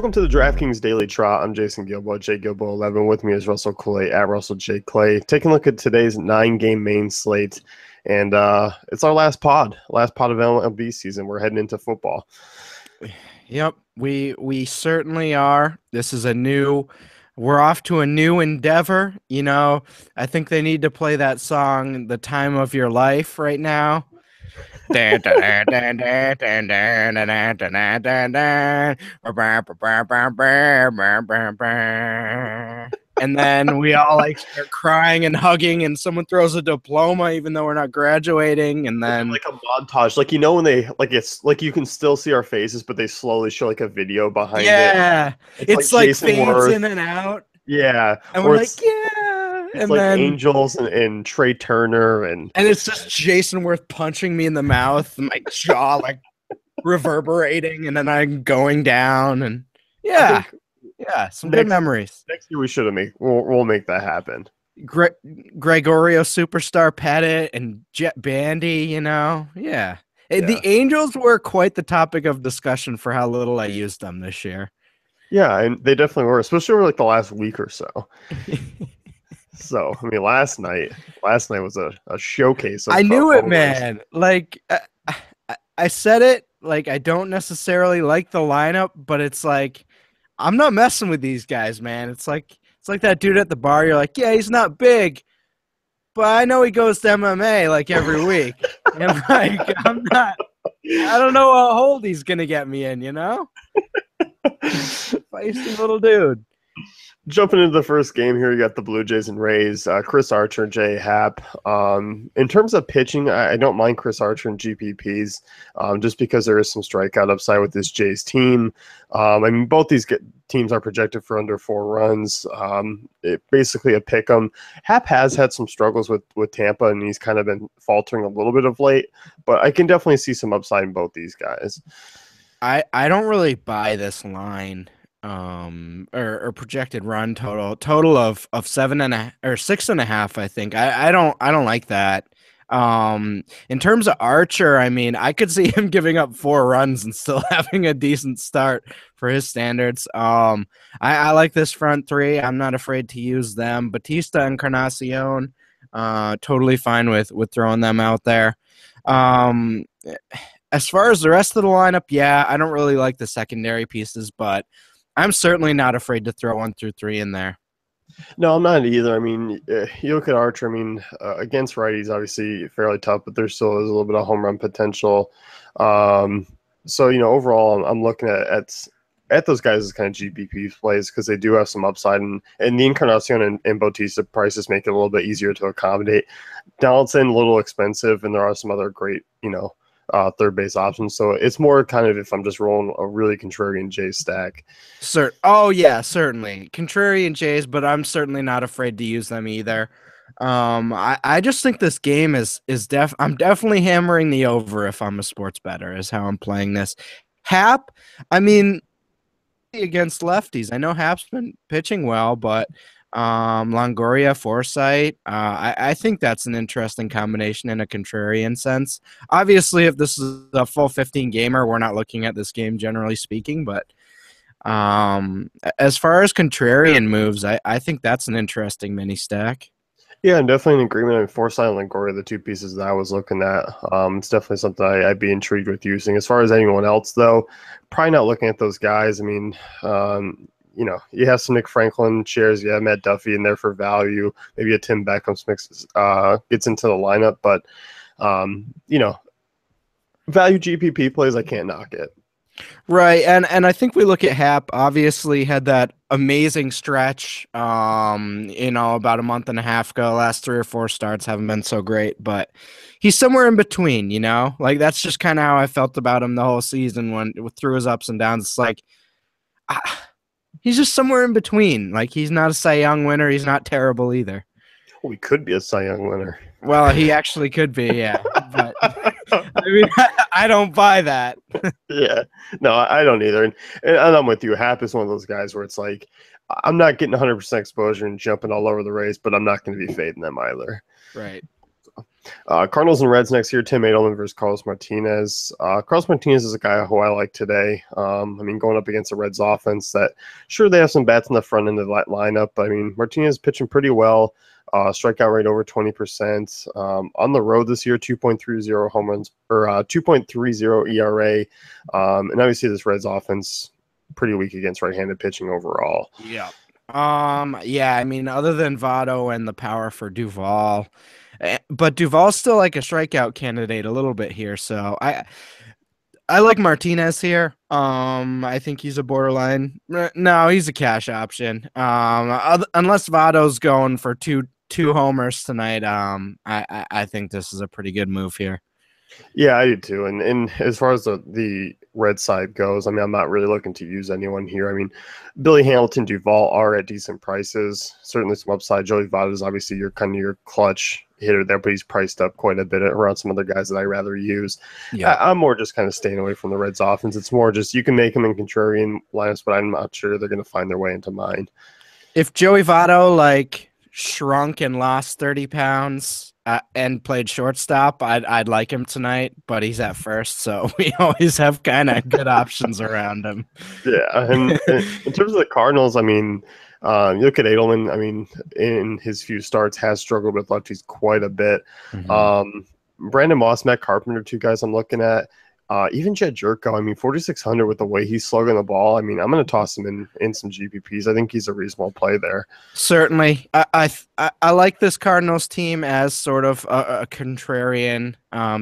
Welcome to the DraftKings Daily Trot. I'm Jason Gilbo, J Gilbo 11. With me is Russell Clay at Russell J Clay. Taking a look at today's 9-game main slate, and it's our last pod of MLB season. We're heading into football. Yep, we certainly are. We're off to a new endeavor. I think they need to play that song, "The Time of Your Life," right now. And then we all start crying and hugging, and someone throws a diploma even though we're not graduating, and then like a montage, when they it's like you can still see our faces, but they slowly show like a video behind it. It's like fades in and out. Yeah, and we're like, yeah. It's and like then Angels and Trey Turner and it's just Jason Worth punching me in the mouth, and my jaw reverberating, and then I'm going down, and some good memories. Next year we'll make that happen. Gregorio Superstar Pettit and Jet Bandy, The Angels were quite the topic of discussion for how little I used them this year. Yeah, and they definitely were, especially over the last week or so. So, last night was a showcase. I knew it, man. I said it, I don't necessarily like the lineup, but it's I'm not messing with these guys, man. It's like that dude at the bar. You're like, yeah, he's not big, but I know he goes to MMA every week. And I'm not. I don't know how old he's gonna get me in, Feisty little dude. Jumping into the first game here, you got the Blue Jays and Rays. Chris Archer, Jay Happ. In terms of pitching, I don't mind Chris Archer and GPPs, just because there is some strikeout upside with this Jays team. Both these teams are projected for under 4 runs. Basically a pick 'em. Happ has had some struggles with Tampa, and he's kind of been faltering a little bit of late, but I can definitely see some upside in both these guys. I don't really buy this line. Or projected run total of 7.5 or 6.5. I think I don't like that. In terms of Archer, I could see him giving up 4 runs and still having a decent start for his standards. I like this front 3. I'm not afraid to use them. Batista, Encarnacion, totally fine with throwing them out there. As far as the rest of the lineup, I don't really like the secondary pieces, but I'm certainly not afraid to throw 1 through 3 in there. No, I'm not either. You look at Archer, against righties, obviously fairly tough, but there still is a little bit of home run potential. Overall, I'm looking at those guys as kind of GPP plays because they do have some upside, and the Encarnacion and Bautista prices make it a little bit easier to accommodate. Donaldson, a little expensive, and there are some other great, third base options. So it's more kind of if I'm just rolling a really contrarian Jays stack. Certainly contrarian Jays, but I'm certainly not afraid to use them either. I just think this game is I'm definitely hammering the over if I'm a sports bettor is how I'm playing this. Happ, against lefties. I know Happ's been pitching well, but Longoria, Forsythe, I think that's an interesting combination in a contrarian sense. Obviously, if this is a full 15 gamer, we're not looking at this game generally speaking, but as far as contrarian moves, I think that's an interesting mini stack. Yeah, I'm definitely in agreement. Forsythe and Longoria, the 2 pieces that I was looking at. It's definitely something I'd be intrigued with using. As far as anyone else, though, probably not looking at those guys. You have some Nick Franklin shares. You have Matt Duffy in there for value. Maybe a Tim Beckham gets into the lineup. But, value GPP plays, I can't knock it. Right, and I think we look at Happ, obviously had that amazing stretch, about a month and a half ago. Last 3 or 4 starts haven't been so great, but he's somewhere in between, that's just kind of how I felt about him the whole season through his ups and downs. It's he's just somewhere in between. He's not a Cy Young winner. He's not terrible either. Well, he could be a Cy Young winner. Well, he actually could be, yeah. But I don't buy that. Yeah, no, I don't either. And I'm with you. Happ is one of those guys where it's I'm not getting 100% exposure and jumping all over the race, but I'm not going to be fading them either. Right. Cardinals and Reds next year. Tim Edelman versus Carlos Martinez. Carlos Martinez is a guy who I like today. I mean, going up against the Reds offense that, sure, they have some bats in the front end of that lineup, but I mean, Martinez is pitching pretty well. Strikeout rate over 20%. On the road this year, 2.30 home runs or 2.30 ERA. And obviously this Reds offense pretty weak against right-handed pitching overall. Yeah. Yeah, I mean, other than Votto and the power for Duvall, but Duvall's still like a strikeout candidate a little bit here. So I like Martinez here. I think he's a borderline. No, he's a cash option. Unless Votto's going for two homers tonight. I think this is a pretty good move here. Yeah, I do too. And as far as the red side goes, I mean, I'm not really looking to use anyone here. I mean, Billy Hamilton, Duvall are at decent prices. Certainly some upside. Joey Votto is obviously your clutch hitter there, but he's priced up quite a bit around some other guys that I'd rather use. Yeah. I'm more just kind of staying away from the Reds offense. It's more just you can make them in contrarian lineups, but I'm not sure they're going to find their way into mine. If Joey Votto shrunk and lost 30 pounds and played shortstop, I'd like him tonight, but he's at first, so we always have kind of good options around him. Yeah, and in terms of the Cardinals, I mean, you look at Edelman, I mean, in his few starts has struggled with lefties quite a bit. Mm-hmm. Brandon Moss, Matt Carpenter, two guys I'm looking at. Even Jed Jerko, I mean, 4,600 with the way he's slugging the ball. I mean, I'm going to toss him in some GPPs. I think he's a reasonable play there. Certainly. I like this Cardinals team as sort of a contrarian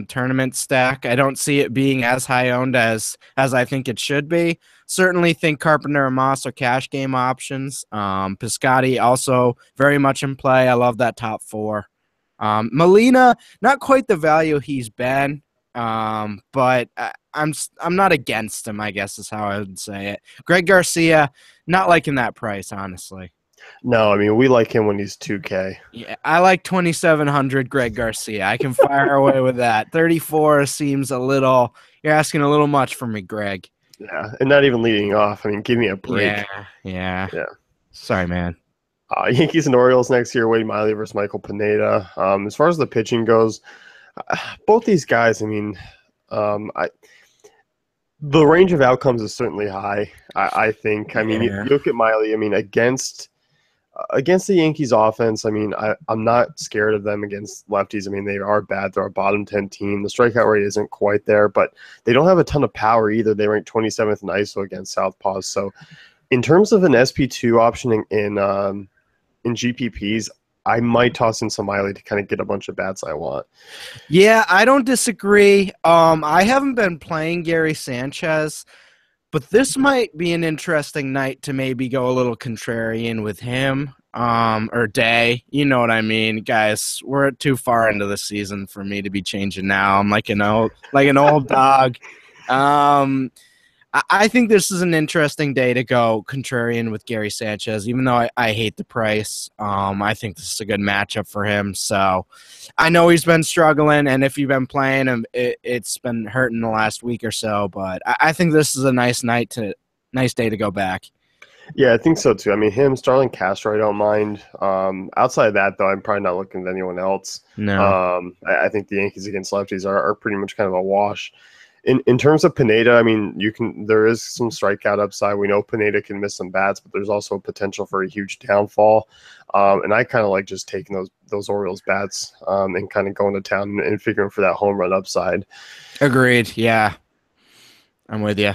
tournament stack. I don't see it being as high owned as I think it should be. Certainly think Carpenter and Moss are cash game options. Piscotty also very much in play. I love that top four. Molina, not quite the value he's been. But I'm not against him, I guess is how I would say it. Greg Garcia, not liking that price, honestly. No, I mean, we like him when he's 2K. Yeah, I like 2,700 Greg Garcia. I can fire away with that. 34 seems you're asking a little much from me, Greg. Yeah, and not even leading off. I mean, give me a break. Yeah. Sorry, man. Yankees and Orioles next year, Wade Miley versus Michael Pineda. As far as the pitching goes, both these guys, I mean, the range of outcomes is certainly high, I think. I mean, you look at Miley, I mean, against the Yankees offense, I mean, I'm not scared of them against lefties. I mean, they are bad. They're a bottom 10 team. The strikeout rate isn't quite there, but they don't have a ton of power either. They rank 27th in ISO against southpaws. So in terms of an SP2 option in GPPs, I might toss in some Miley to kind of get a bunch of bats I want. Yeah, I don't disagree. I haven't been playing Gary Sanchez, but this might be an interesting night to maybe go a little contrarian with him or Day. You know what I mean, guys. We're too far into the season for me to be changing now. I'm like an old dog. I think this is an interesting day to go contrarian with Gary Sanchez, even though I hate the price. I think this is a good matchup for him. So I know he's been struggling, and if you've been playing him, it's been hurting the last week or so. But I think this is a nice day to go back. Yeah, I think so too. I mean, him, Starlin Castro, I don't mind. Outside of that, though, I'm probably not looking at anyone else. No. I think the Yankees against lefties are pretty much kind of a wash. In terms of Pineda, I mean, there is some strikeout upside. We know Pineda can miss some bats, but there's also potential for a huge downfall. And I kind of like just taking those Orioles bats and kind of going to town and figuring for that home run upside. Agreed. Yeah, I'm with you.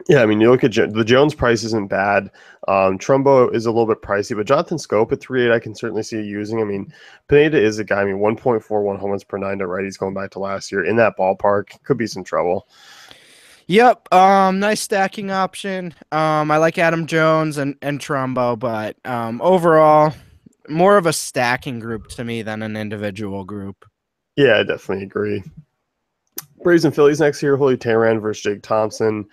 Yeah, I mean, you look at the Jones price isn't bad. Trumbo is a little bit pricey, but Jonathan Scope at 3.8, I can certainly see using. I mean, Pineda is a guy. I mean, 1.41 home runs per 9 to righties going back to last year. In that ballpark, could be some trouble. Yep. Nice stacking option. I like Adam Jones and Trumbo, but overall, more of a stacking group to me than an individual group. Yeah, I definitely agree. Braves and Phillies next year, Julio Teheran versus Jake Thompson.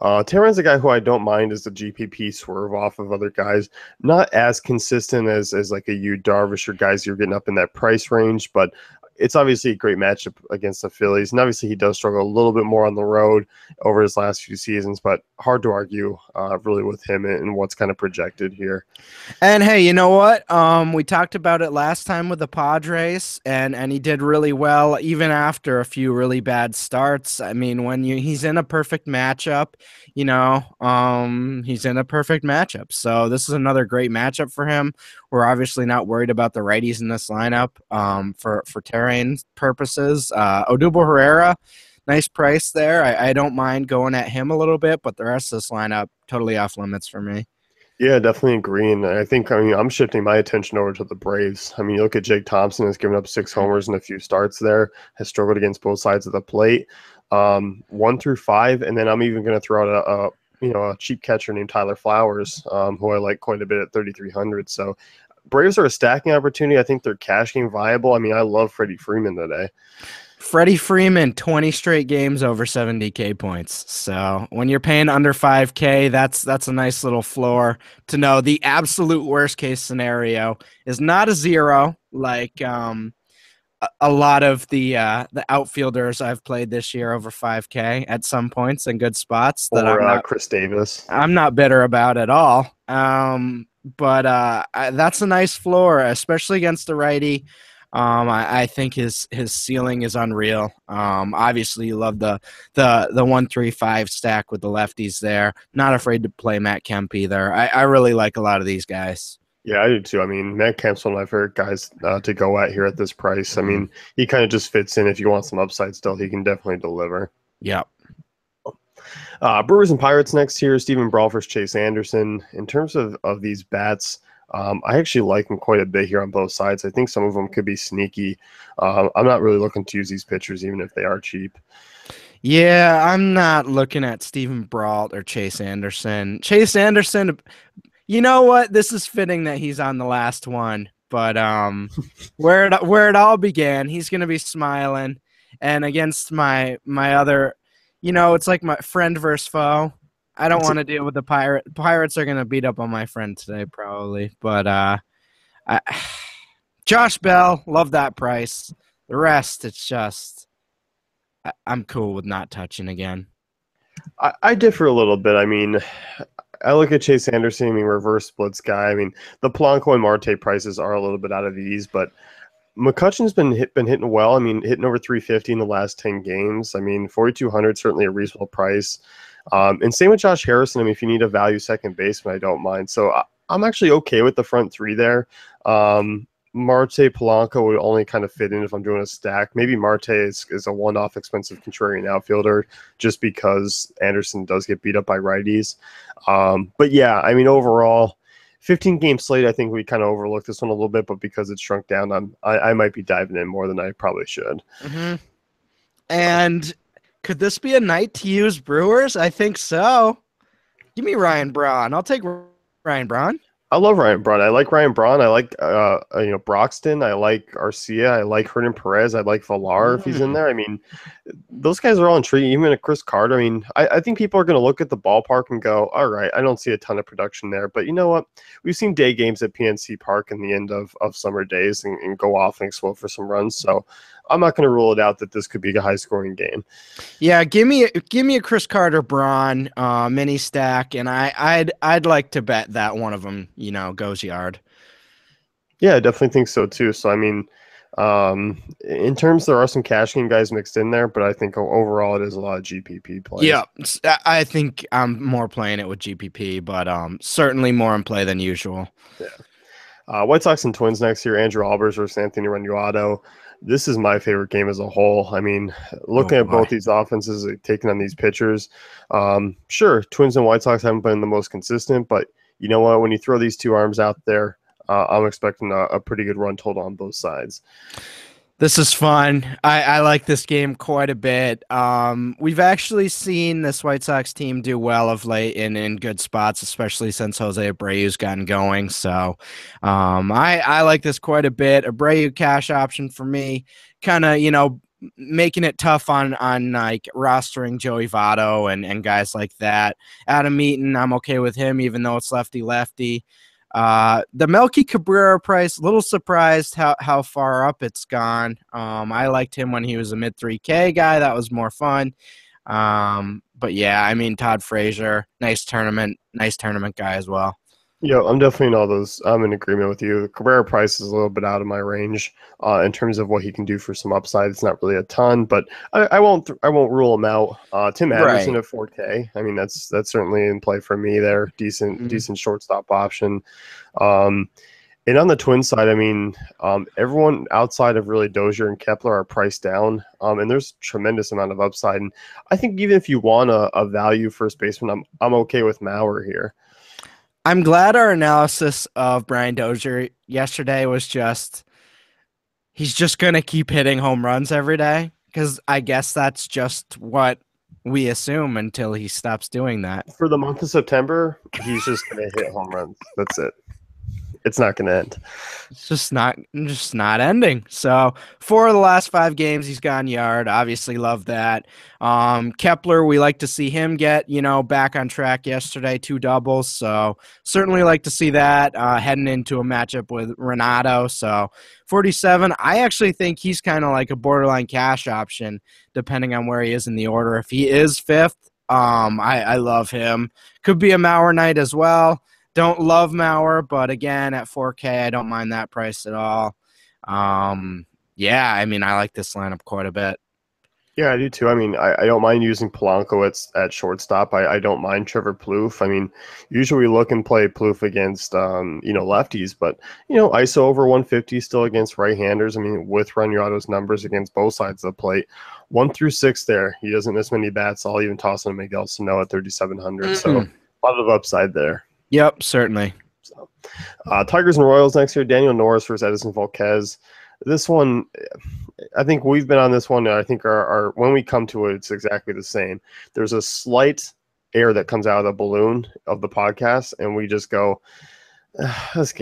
Teheran's a guy who I don't mind as the GPP swerve off of other guys. Not as consistent as like a Yu Darvish or guys you're getting up in that price range, but it's obviously a great matchup against the Phillies, and obviously he does struggle a little bit more on the road over his last few seasons, but hard to argue really with him and what's kind of projected here. And hey, you know what? We talked about it last time with the Padres, and he did really well even after a few really bad starts. I mean, when he's in a perfect matchup, he's in a perfect matchup. So this is another great matchup for him. We're obviously not worried about the righties in this lineup for terrain purposes. Odubel Herrera, nice price there. I don't mind going at him a little bit, but the rest of this lineup totally off limits for me. Yeah, definitely agree. And I'm shifting my attention over to the Braves. I mean, you look at Jake Thompson has given up 6 homers in a few starts there, has struggled against both sides of the plate, 1 through 5. And then I'm even going to throw out a cheap catcher named Tyler Flowers, who I like quite a bit at 3,300. So Braves are a stacking opportunity. I think they're cash game viable. I mean, I love Freddie Freeman today. Freddie Freeman, 20 straight games over 70K points. So when you're paying under 5K, that's a nice little floor to know. The absolute worst case scenario is not a 0, like a lot of the outfilders I've played this year over 5K at some points in good spots that Or Chris Davis. I'm not bitter about at all. But that's a nice floor, especially against the righty. I think his ceiling is unreal. Obviously, you love the 1-3-5 stack with the lefties there. Not afraid to play Matt Kemp either. I really like a lot of these guys. Yeah, I do too. I mean, Matt Kemp's one of my favorite guys to go at here at this price. I mean, he kind of just fits in. If you want some upside still, he can definitely deliver. Yep. Brewers and Pirates next here. Stephen Brawl versus Chase Anderson. In terms of these bats, I actually like them quite a bit here on both sides. I think some of them could be sneaky. I'm not really looking to use these pitchers, even if they are cheap. Yeah, I'm not looking at Stephen Brault or Chase Anderson. Chase Anderson, you know what? This is fitting that he's on the last one. But where it all began, he's going to be smiling. And against my other, it's like my friend versus foe. I don't want to deal with the Pirates are going to beat up on my friend today, probably. But Josh Bell, love that price. The rest, it's just I'm cool with not touching again. I differ a little bit. I mean, I look at Chase Anderson, I mean, reverse splits guy. I mean, the Polanco and Marte prices are a little bit out of ease, but McCutcheon's been hitting well. I mean, hitting over 350 in the last 10 games. I mean, 4,200 certainly a reasonable price. And same with Josh Harrison. I mean, if you need a value second baseman, I don't mind. So I'm actually okay with the front three there. Marte, Polanco would only kind of fit in if I'm doing a stack. Maybe Marte is a one-off expensive contrarian outfielder just because Anderson does get beat up by righties. But yeah, I mean, overall, 15-game slate, I think we kind of overlooked this one a little bit, but because it's shrunk down, I might be diving in more than I probably should. Mm-hmm. And could this be a night to use Brewers? I think so. Give me Ryan Braun. I'll take Ryan Braun. I love Ryan Braun. I like Ryan Braun. I like Broxton. I like Arcia. I like Hernan Perez. I like Villar if he's in there. I mean, those guys are all intriguing. Even a Chris Carter. I mean, I think people are going to look at the ballpark and go, all right, I don't see a ton of production there. But you know what? We've seen day games at PNC Park in the end of summer days and go off and explode for some runs. So I'm not going to rule it out that this could be a high-scoring game. Yeah, give me a Chris Carter Braun mini stack, and I'd like to bet that one of them, goes yard. Yeah, I definitely think so too. So I mean, in terms, there are some cash game guys mixed in there, but I think overall it is a lot of GPP plays. Yeah, I think I'm more playing it with GPP, but certainly more in play than usual. Yeah. White Sox and Twins next year. Andrew Albers versus Anthony Renduado. This is my favorite game as a whole. I mean, looking at both these offenses, taking on these pitchers, sure, Twins and White Sox haven't been the most consistent, but you know what? When you throw these two arms out there, I'm expecting a pretty good run total on both sides. This is fun. I like this game quite a bit. We've actually seen this White Sox team do well of late in good spots, especially since Jose Abreu's gotten going. So I like this quite a bit. Abreu cash option for me, kind of, making it tough on like rostering Joey Votto and guys like that. Adam Eaton, I'm okay with him, even though it's lefty-lefty. The Melky Cabrera price, a little surprised how far up it's gone. I liked him when he was a mid 3K guy. That was more fun. But yeah, I mean, Todd Frazier, nice tournament guy as well. Yeah, I'm definitely in all those. I'm in agreement with you. Cabrera price is a little bit out of my range in terms of what he can do for some upside. It's not really a ton, but I won't rule him out. Tim Anderson Right. at 4K. I mean, that's certainly in play for me there. Mhm. Decent shortstop option. Um, and on the Twin side, I mean, everyone outside of really Dozier and Kepler are priced down, and there's tremendous amount of upside. And I think even if you want a value first baseman, I'm okay with Mauer here. I'm glad our analysis of Brian Dozier yesterday was just he's just gonna keep hitting home runs every day because I guess that's just what we assume until he stops doing that. For the month of September, he's just going to hit home runs. That's it. It's not going to end. It's just not ending. So 4 of the last 5 games, he's gone yard. Obviously, love that. Kepler, we like to see him get back on track yesterday, 2 doubles. So certainly like to see that heading into a matchup with Renato. So 47, I actually think he's kind of like a borderline cash option, depending on where he is in the order. If he is fifth, I love him. Could be a Mauer night as well. Don't love Mauer, but again, at 4K, I don't mind that price at all. Yeah, I mean, I like this lineup quite a bit. Yeah, I do too. I mean, I don't mind using Polanco at shortstop. I don't mind Trevor Plouffe. I mean, usually we look and play Plouffe against lefties, but ISO over 150 still against right-handers. I mean, with Ranurado's numbers against both sides of the plate, 1 through 6 there. He doesn't miss many bats. I'll even toss in Miguel Sano at 3,700. So a lot of upside there. Yep, certainly. So, Tigers and Royals next year. Daniel Norris versus Edison Volquez. This one, I think we've been on this one. I think our when we come to it, it's exactly the same. There's a slight air that comes out of the balloon of the podcast, and we just go, this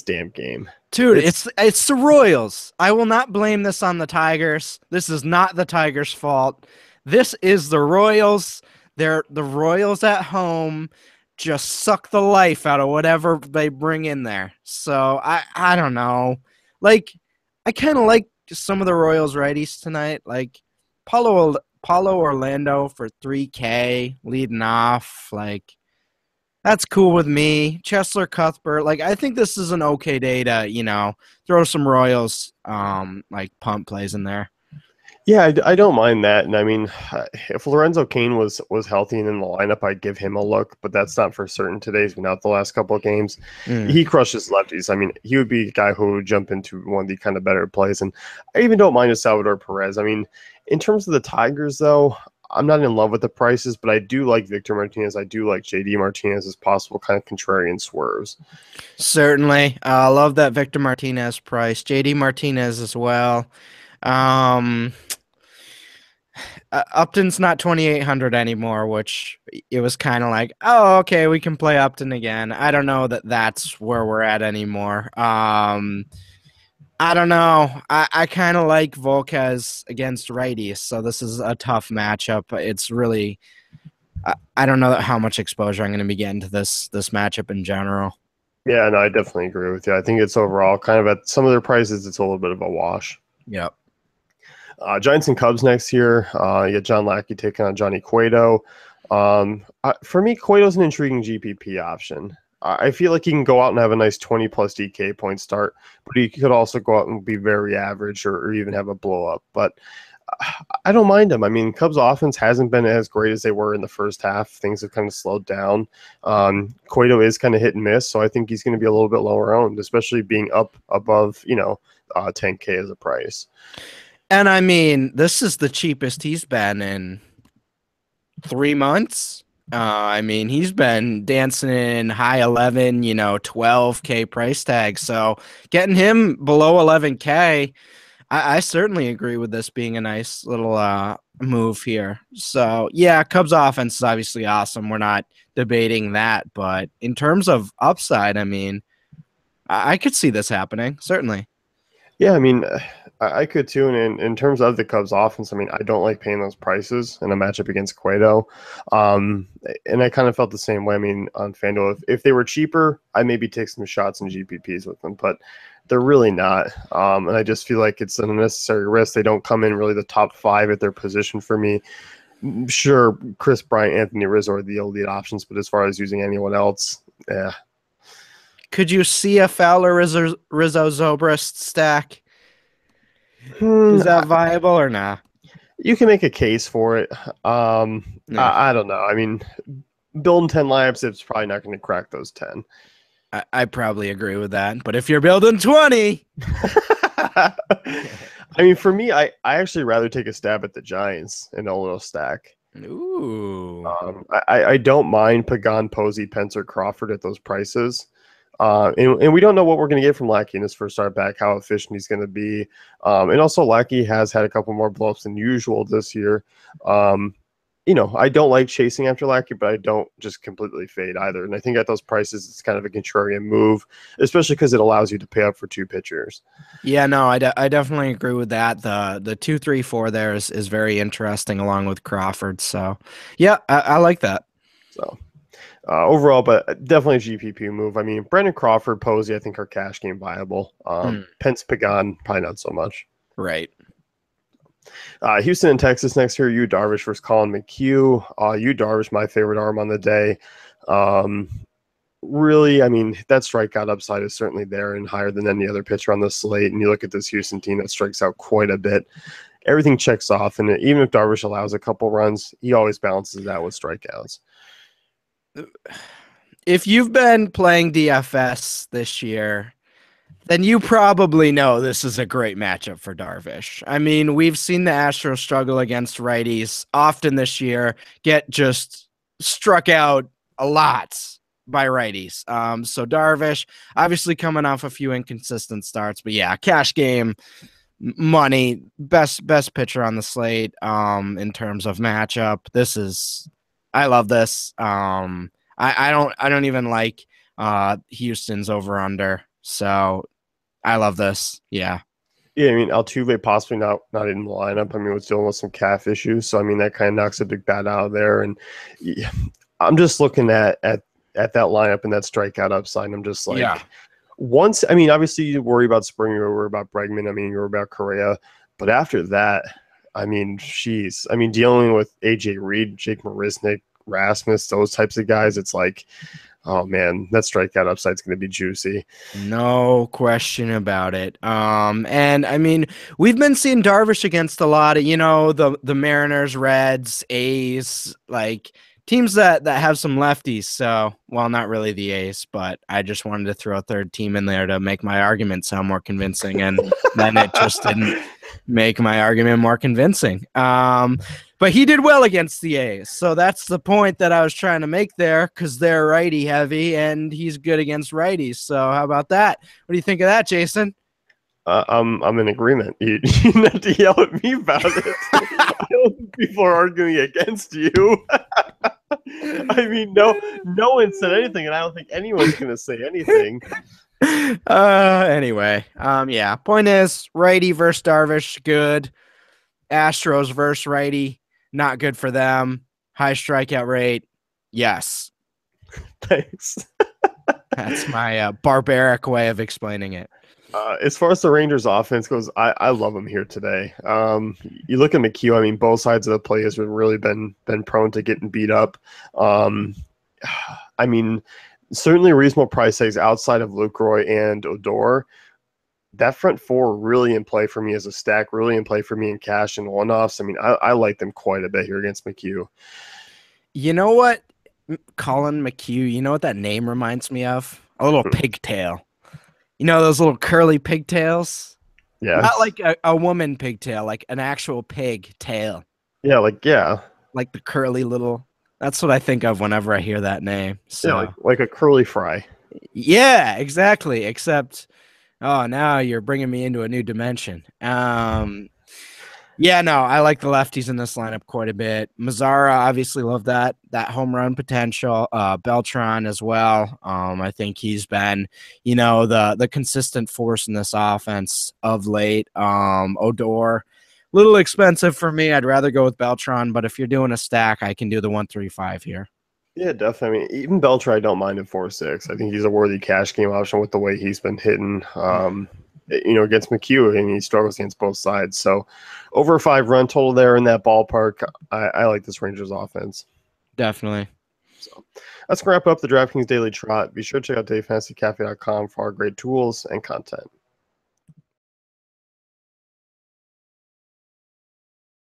damn game. Dude, it's the Royals. I will not blame this on the Tigers. This is not the Tigers' fault. This is the Royals. They're the Royals at home. Just suck the life out of whatever they bring in there. So I don't know. Like, I kind of like some of the Royals righties tonight. Like Paulo Orlando for 3K leading off. Like, that's cool with me. Chesler Cuthbert. Like, I think this is an okay day to throw some Royals like pump plays in there. Yeah, I don't mind that. And I mean, if Lorenzo Cain was healthy and in the lineup, I'd give him a look, but that's not for certain today. He's been out the last couple of games. He crushes lefties. I mean, he would be a guy who would jump into one of the kind of better plays. And I even don't mind a Salvador Perez. I mean, in terms of the Tigers, though, I'm not in love with the prices, but I do like Victor Martinez. I do like JD Martinez as possible kind of contrarian swerves. Certainly. I love that Victor Martinez price. JD Martinez as well. Upton's not 2,800 anymore, which it was kind of like, oh, okay, we can play Upton again. I don't know that that's where we're at anymore. I don't know. I kind of like Volquez against righties, so this is a tough matchup. It's really, I don't know how much exposure I'm going to be getting to this matchup in general. Yeah, no, I definitely agree with you. I think it's overall kind of at some of their prices, it's a little bit of a wash. Yep. Giants and Cubs next year. You got John Lackey taking on Johnny Cueto. For me, Cueto's an intriguing GPP option. I feel like he can go out and have a nice 20-plus DK point start, but he could also go out and be very average or even have a blow-up. But I don't mind him. I mean, Cubs offense hasn't been as great as they were in the first half. Things have kind of slowed down. Cueto is kind of hit and miss, so I think he's going to be a little bit lower owned, especially being up above 10K as a price. And I mean, this is the cheapest he's been in 3 months. I mean, he's been dancing in high 11, 12K price tag. So getting him below 11K, I certainly agree with this being a nice little move here. So yeah, Cubs offense is obviously awesome. We're not debating that, but in terms of upside, I mean, I could see this happening, certainly. Yeah, I mean, I could too. And in terms of the Cubs offense, I mean, I don't like paying those prices in a matchup against Cueto. Um, and I kind of felt the same way. I mean, on FanDuel, if they were cheaper, I maybe take some shots in GPPs with them, but they're really not. And I just feel like it's an unnecessary risk. They don't come in really the top 5 at their position for me. Sure, Chris Bryant, Anthony Rizzo are the elite options, but as far as using anyone else, yeah. Could you see a Fowler Rizzo Zobrist stack? Is that viable or not? You can make a case for it. I don't know. I mean, building 10 lineups, it's probably not going to crack those 10. I probably agree with that. But if you're building 20. I mean, for me, I actually rather take a stab at the Giants in a little stack. Ooh. I don't mind Pagan, Posey, Pence, or Crawford at those prices. And we don't know what we're going to get from Lackey in his first start back, how efficient he's going to be. And also, Lackey has had a couple more blowups than usual this year. I don't like chasing after Lackey, but I don't just completely fade either. And I think at those prices, it's kind of a contrarian move, especially because it allows you to pay up for 2 pitchers. Yeah, no, I definitely agree with that. The 2, 3, 4 there is very interesting along with Crawford. So, yeah, I like that. So. Overall, but definitely a GPP move. I mean, Brandon Crawford, Posey, I think are cash game viable. Pence, Pagan, probably not so much. Right. Houston and Texas next year. Yu Darvish versus Colin McHugh. Yu Darvish, my favorite arm on the day. Really, I mean, that strikeout upside is certainly there and higher than any other pitcher on the slate. And you look at this Houston team that strikes out quite a bit. Everything checks off, and even if Darvish allows a couple runs, he always balances that with strikeouts. If you've been playing DFS this year, then you probably know this is a great matchup for Darvish. I mean, we've seen the Astros struggle against righties often this year, get just struck out a lot by righties. So Darvish, obviously coming off a few inconsistent starts, but yeah, cash game, money, best pitcher on the slate in terms of matchup. I love this. I don't even like Houston's over under. So I love this. Yeah. Yeah, I mean Altuve possibly not in the lineup. I mean, was dealing with some calf issues, so I mean that kind of knocks a big bat out of there. And yeah, I'm just looking at that lineup and that strikeout upside. And I'm just like, once. I mean, obviously you worry about Springer, you worry about Bregman. I mean, you worry about Correa, but after that, I mean, dealing with AJ Reed, Jake Marisnick, Rasmus, those types of guys, it's like, oh man, that strikeout upside is going to be juicy. No question about it. And I mean, we've been seeing Darvish against a lot of, the Mariners, Reds, A's, like teams that have some lefties. So, well, not really the A's, but I just wanted to throw a third team in there to make my argument sound more convincing. And then it just didn't make my argument more convincing. But he did well against the A's. So that's the point that I was trying to make there, because they're righty heavy and he's good against righties. So how about that? What do you think of that, Jason? I'm in agreement. You don't have to yell at me about it. I don't think people are arguing against you. I mean, no one said anything, and I don't think anyone's going to say anything. Anyway, yeah. Point is, righty versus Darvish, good. Astros versus righty, not good for them. High strikeout rate, yes. Thanks. That's my barbaric way of explaining it. As far as the Rangers offense goes, I love them here today. You look at McHugh, I mean, both sides of the play has really been prone to getting beat up. I mean, certainly reasonable price tags outside of Lucroy and Odor. That front four really in play for me as a stack, really in play for me in cash and one-offs. I mean, I like them quite a bit here against McHugh. You know what, Colin McHugh, you know what that name reminds me of? A little pigtail. You know those little curly pigtails? Yeah. Not like a woman pigtail, like an actual pig tail. Yeah, like the curly little. That's what I think of whenever I hear that name. So. Yeah, like a curly fry. Yeah, exactly. Except, oh, now you're bringing me into a new dimension. Yeah, no, I like the lefties in this lineup quite a bit. Mazzara, obviously love that home run potential. Beltran as well. I think he's been, the consistent force in this offense of late. Odor, little expensive for me. I'd rather go with Beltran, but if you're doing a stack, I can do the 135 here. Yeah, definitely. I mean, even Beltran, I don't mind at 4-6. I think he's a worthy cash game option with the way he's been hitting. Against McHugh, and he struggles against both sides. So, over a 5 run total there in that ballpark. I like this Rangers offense. Definitely. So, let's wrap up the DraftKings Daily Trot. Be sure to check out DaveFantasyCafe.com for our great tools and content.